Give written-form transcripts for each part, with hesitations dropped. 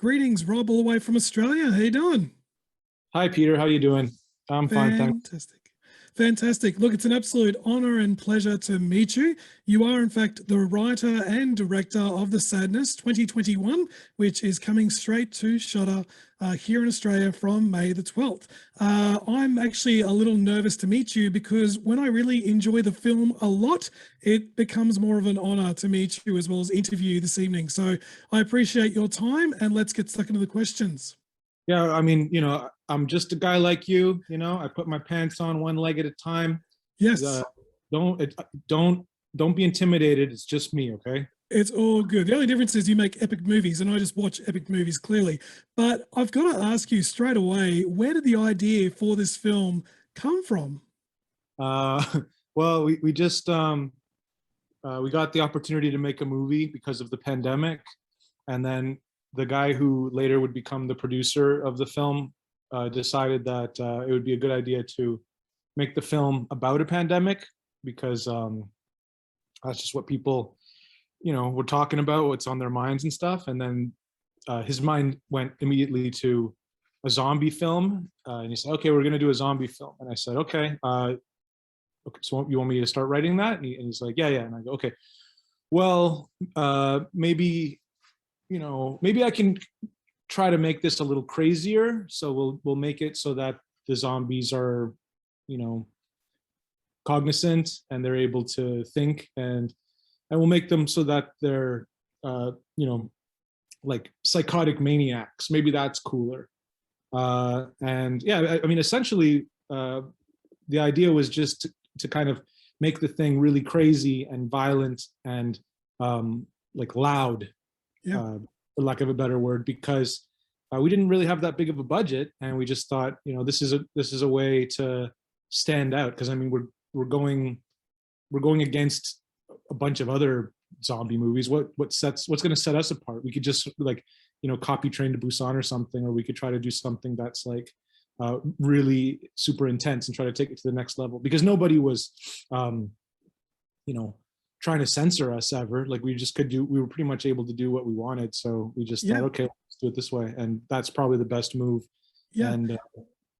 Greetings, Rob, all the way from Australia. How you doing? Hi, Peter. How you doing? I'm fine, thanks. Fantastic. Fantastic. Look, it's an absolute honor and pleasure to meet you. You are, in fact, the writer and director of The Sadness 2021, which is coming straight to Shudder here in Australia from May the 12th. I'm actually a little nervous to meet you because when I really enjoy the film a lot, it becomes more of an honor to meet you as well as interview you this evening. So I appreciate your time, and let's get stuck into the questions. Yeah, I mean, I'm just a guy like you. I put my pants on one leg at a time. Yes. Don't don't be intimidated. It's just me, okay? It's all good. The only difference is you make epic movies and I just watch epic movies, clearly. But I've got to ask you straight away, where did the idea for this film come from? Uh, well, we just we got the opportunity to make a movie because of the pandemic, and then the guy who later would become the producer of the film decided that it would be a good idea to make the film about a pandemic because that's just what people, were talking about, what's on their minds and stuff. And then his mind went immediately to a zombie film, and he said, "Okay, we're going to do a zombie film." And I said, "Okay, okay, so you want me to start writing that?" And he's like, "Yeah, yeah." And I go, "Okay, well, maybe." Maybe I can try to make this a little crazier. So we'll make it so that the zombies are, cognizant and they're able to think, and we'll make them so that they're, like psychotic maniacs. Maybe that's cooler. And yeah, I mean, essentially, the idea was just to kind of make the thing really crazy and violent and like loud. Yeah. For lack of a better word, because we didn't really have that big of a budget, and we just thought, this is a way to stand out. Because I mean, we're going against a bunch of other zombie movies. What's going to set us apart? We could just like, copy Train to Busan or something, or we could try to do something that's like really super intense and try to take it to the next level. Because nobody was, trying to censor us ever. Like we were pretty much able to do what we wanted. So we just thought, okay, let's do it this way. And that's probably the best move. Yeah. And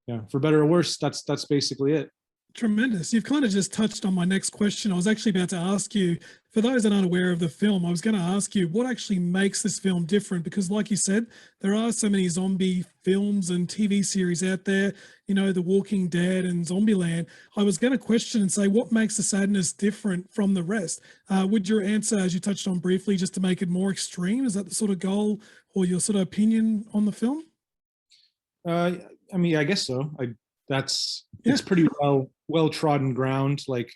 yeah, for better or worse, that's basically it. Tremendous. You've kind of just touched on my next question. I was actually about to ask you, for those that aren't aware of the film, I was going to ask you what actually makes this film different, because like you said, there are so many zombie films and TV series out there, The Walking Dead and Zombieland. I was going to question and say, what makes The Sadness different from the rest? Would your answer, as you touched on briefly, just to make it more extreme? Is that the sort of goal or your sort of opinion on the film? I mean, I guess so. It's pretty well trodden ground. Like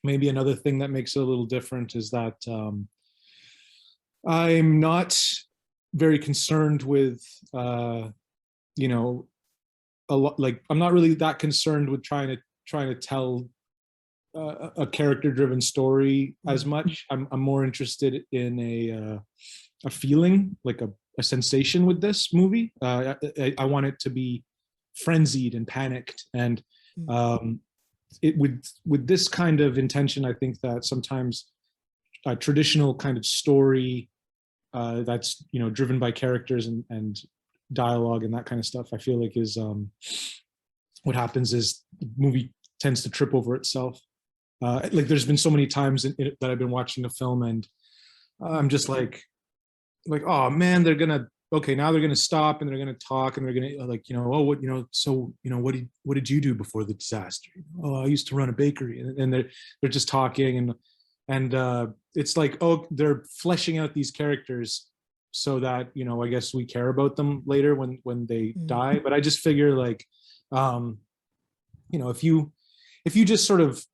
maybe another thing that makes it a little different is that I'm not very concerned with a lot. Like I'm not really that concerned with trying to tell a character-driven story as much. I'm more interested in a feeling, like a sensation with this movie. I want it to be frenzied and panicked, and it with this kind of intention, I think that sometimes a traditional kind of story that's driven by characters and dialogue and that kind of stuff, I feel like is what happens is the movie tends to trip over itself. Like there's been so many times that I've been watching a film and I'm just like, oh man, now they're gonna stop and they're gonna talk and they're gonna what did you do before the disaster? Oh, I used to run a bakery. And they're just talking and it's like, oh, they're fleshing out these characters so that I guess we care about them later when they die. But I just figure like if you just sort of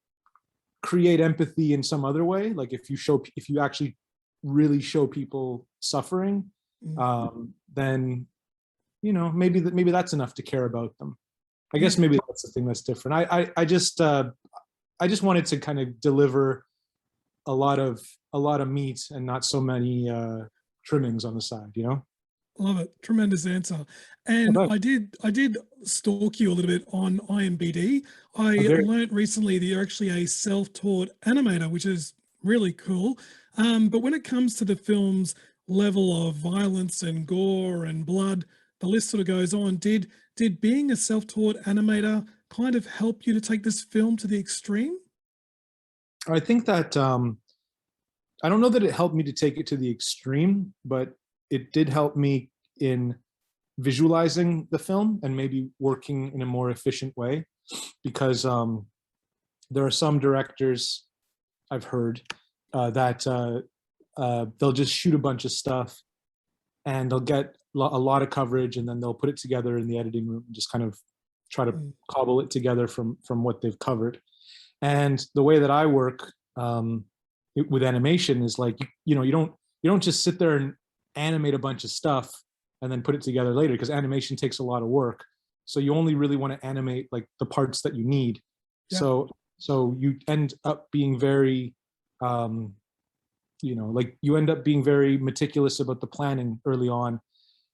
create empathy in some other way, like if you actually really show people suffering, then maybe that's enough to care about them. I guess maybe that's the thing that's different. I just wanted to kind of deliver a lot of meat and not so many trimmings on the side. Love it. Tremendous answer. And I did stalk you a little bit on IMDb. I learned recently that you're actually a self-taught animator, which is really cool. But when it comes to the films, level of violence and gore and blood, the list sort of goes on. Did being a self-taught animator kind of help you to take this film to the extreme? I think that I don't know that it helped me to take it to the extreme, but it did help me in visualizing the film and maybe working in a more efficient way, because there are some directors I've heard that they'll just shoot a bunch of stuff and they'll get a lot of coverage, and then they'll put it together in the editing room and just kind of try to cobble it together from what they've covered. And the way that I work with animation is like, you know, you don't just sit there and animate a bunch of stuff and then put it together later, because animation takes a lot of work. So you only really want to animate like the parts that you need. Yeah. So you end up being very, you know, like you end up being very meticulous about the planning early on.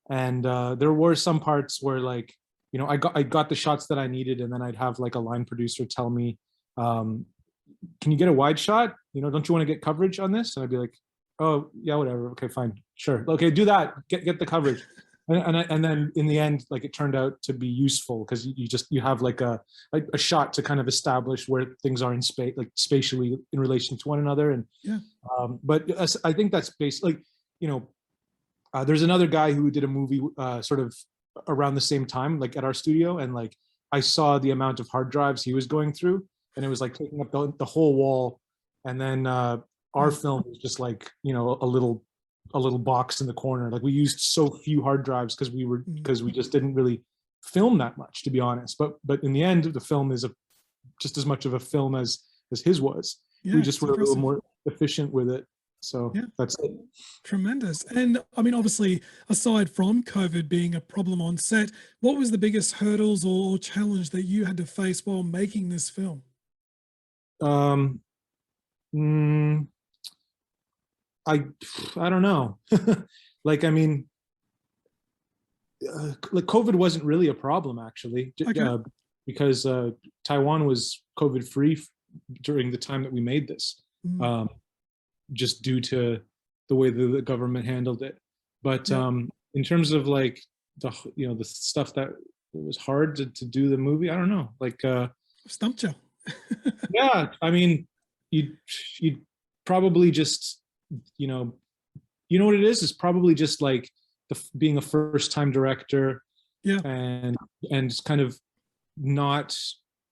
And there were some parts where, like, you know, I got the shots that I needed, and then I'd have like a line producer tell me, can you get a wide shot? You know, don't you want to get coverage on this? And I'd be like, oh yeah, whatever. Okay, fine, sure. Okay, do that. Get the coverage. And then in the end, like, it turned out to be useful, because you have like a shot to kind of establish where things are in space, like spatially in relation to one another. And yeah, but I think that's basically, you know, there's another guy who did a movie sort of around the same time, like at our studio, and like I saw the amount of hard drives he was going through, and it was like taking up the whole wall. And then our film was just like, you know, a little box in the corner. Like, we used so few hard drives because we just didn't really film that much, to be honest. But in the end, the film is just as much of a film as his was. Yeah, we just were impressive. a little more efficient with it. So yeah, that's it. Tremendous. And I mean, obviously, aside from COVID being a problem on set, what was the biggest hurdles or challenge that you had to face while making this film? I don't know. Like, I mean, like COVID wasn't really a problem, actually, Okay. because Taiwan was COVID free during the time that we made this, just due to the way the government handled it. But in terms of like the stuff that was hard to do the movie, I don't know. Like, Stumped you. yeah, I mean, you'd probably just, you know what it is? It's probably just like being a first-time director, Yeah. and kind of not,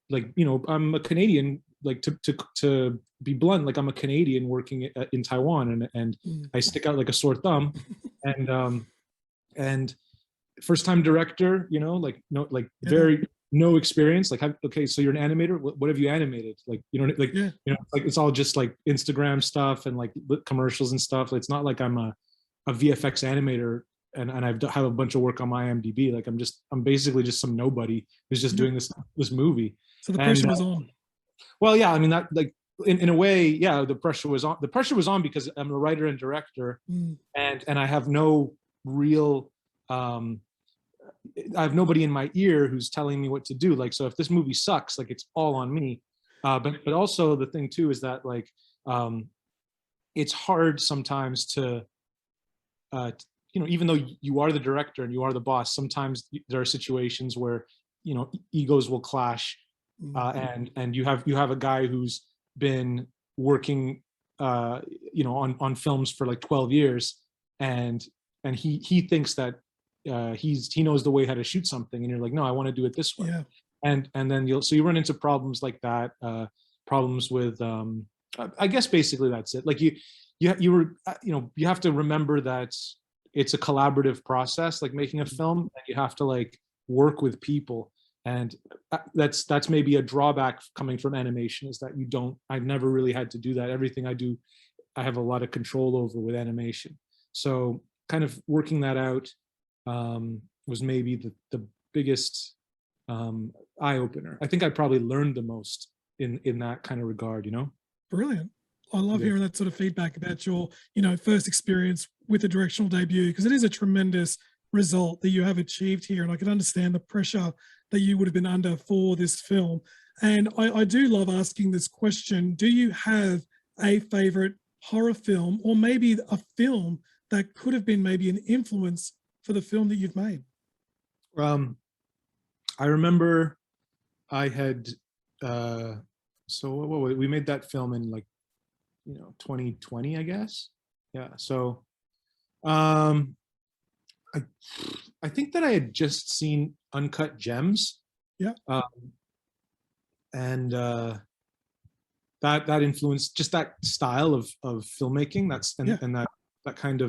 like, you know, I'm a Canadian, like, to be blunt, like, I'm a Canadian working in Taiwan, and I stick out like a sore thumb, and first-time director, you know, like, very no experience. Like, okay, so you're an animator. What have you animated? Like, you know, like, you know, like, it's all just like Instagram stuff and like commercials and stuff. It's not like I'm a VFX animator and I have a bunch of work on my IMDb. Like, I'm basically just some nobody who's just doing this movie. So the pressure was on. Well, yeah, I mean, that, like, in a way, yeah, the pressure was on. The pressure was on because I'm a writer and director, and I have no real, I have nobody in my ear who's telling me what to do. Like, so if this movie sucks, like, it's all on me. But also the thing too is that, like, it's hard sometimes to, you know, even though you are the director and you are the boss, sometimes there are situations where, you know, egos will clash, and you have a guy who's been working, you know, on films for like 12 years, and he thinks that he knows the way how to shoot something, and you're like, no, I want to do it this way. Yeah. And then you run into problems like that, problems with, I guess basically that's it. Like, you know, you have to remember that it's a collaborative process, like making a film, and you have to like work with people. And that's maybe a drawback coming from animation, is that I've never really had to do that. Everything I do, I have a lot of control over with animation. So kind of working that out was maybe the biggest eye opener. I think I probably learned the most in that kind of regard, you know? Brilliant. I love hearing that sort of feedback about your, you know, first experience with a directional debut, because it is a tremendous result that you have achieved here. And I can understand the pressure that you would have been under for this film. And I do love asking this question. Do you have a favorite horror film, or maybe a film that could have been maybe an influence for the film that you've made? I remember I had, we made that film in like, 2020, I guess. Yeah. So, I think that I had just seen Uncut Gems. Yeah. And that influenced just that style of filmmaking. And that kind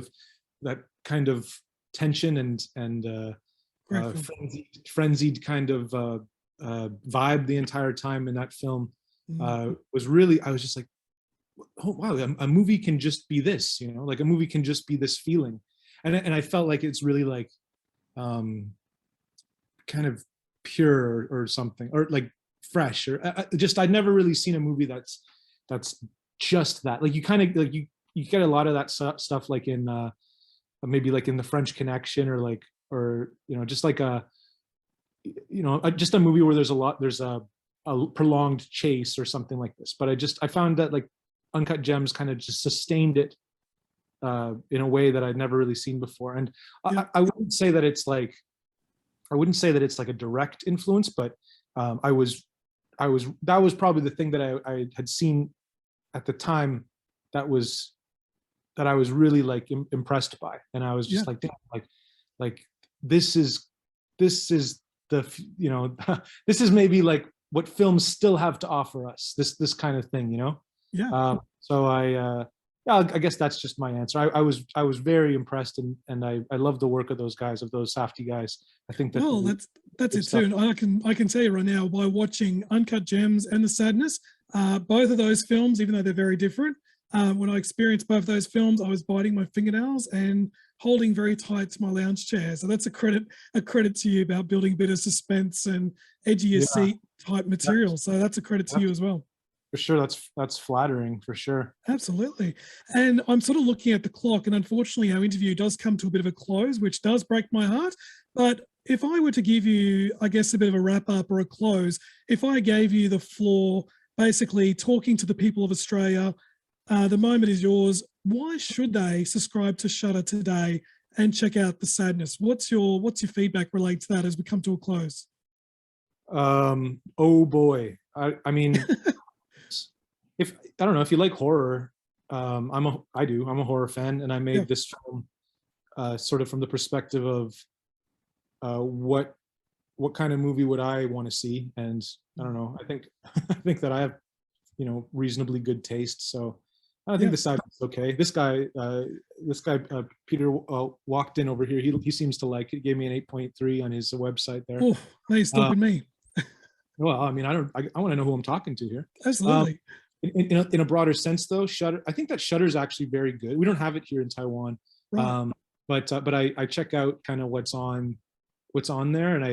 of tension and frenzied kind of vibe the entire time in that film was really. I was just like, oh wow, a movie can just be this, like a movie can just be this feeling, and I felt like it's really like kind of pure or something, or like fresh, or just I'd never really seen a movie that's just that. Like you kind of like you get a lot of that stuff like in maybe like in The French Connection, or just like just a movie where there's a prolonged chase or something like this. But I found that like Uncut Gems kind of just sustained it in a way that I'd never really seen before. And I wouldn't say that it's like a direct influence, but that was probably the thing that I had seen at the time that I was really like impressed by, and I was just like, damn, like this is the this is maybe like what films still have to offer us, this kind of thing, so I guess that's just my answer. I was very impressed, and I love the work of those guys, of those Safdie guys. I think that that's it too. And I can tell you right now, by watching Uncut Gems and The Sadness, both of those films, even though they're very different, when I experienced both those films, I was biting my fingernails and holding very tight to my lounge chair. So that's a credit to you about building a bit of suspense and edge of your seat type material. So that's a credit to you as well. For sure, that's flattering, for sure. Absolutely. And I'm sort of looking at the clock, and unfortunately our interview does come to a bit of a close, which does break my heart. But if I were to give you, I guess, a bit of a wrap up or a close, if I gave you the floor, basically talking to the people of Australia, the moment is yours. Why should they subscribe to Shudder today and check out The Sadness? What's your feedback related to that as we come to a close? Oh boy. I mean, I don't know if you like horror. I'm a horror fan, and I made this film sort of from the perspective of what kind of movie would I want to see, and I don't know. I think that I have reasonably good taste, so I think The Sadness is okay. This guy Peter Walkden over here, he seems to like it. He gave me an 8.3 on his website there. Oh, he's stopping me. Well, I mean, I want to know who I'm talking to here. Absolutely. In a broader sense, though, Shudder. I think that Shudder is actually very good. We don't have it here in Taiwan, right. But I check out kind of what's on there, and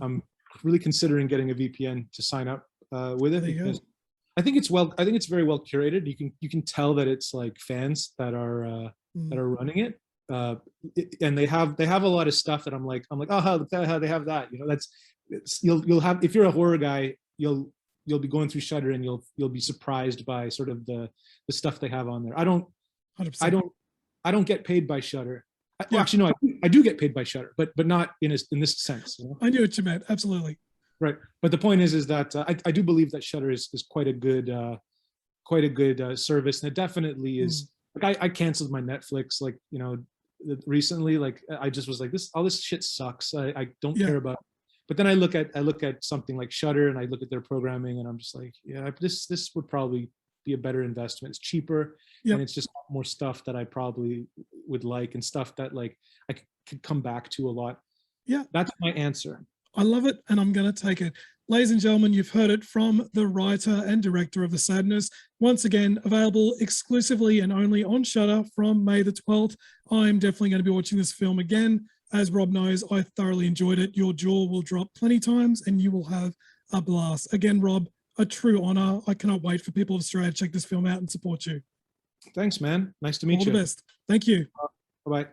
I'm really considering getting a VPN to sign up with it, because I think it's very well curated. You can tell that it's like fans that are running it, and they have a lot of stuff that I'm like, oh, how they have that, you'll have, if you're a horror guy, you'll be going through Shudder and you'll be surprised by sort of the stuff they have on there. I don't get paid by Shudder. Well, actually, no, I do get paid by Shudder, but not in this sense. I knew what you meant. Absolutely. Right, but the point is that I do believe that Shudder is quite a good service, and it definitely is. Like I canceled my Netflix recently. Like I just was like, all this shit sucks. I don't care about it. But then I look at something like Shudder, and I look at their programming, and I'm just like, this would probably be a better investment. It's cheaper, and it's just more stuff that I probably would like, and stuff that like I could come back to a lot. Yeah, that's my answer. I love it, and I'm going to take it. Ladies and gentlemen, you've heard it from the writer and director of The Sadness. Once again, available exclusively and only on Shudder from May the 12th. I'm definitely going to be watching this film again. As Rob knows, I thoroughly enjoyed it. Your jaw will drop plenty times, and you will have a blast. Again, Rob, a true honor. I cannot wait for people of Australia to check this film out and support you. Thanks, man. Nice to meet you. All the best. Thank you. Bye-bye.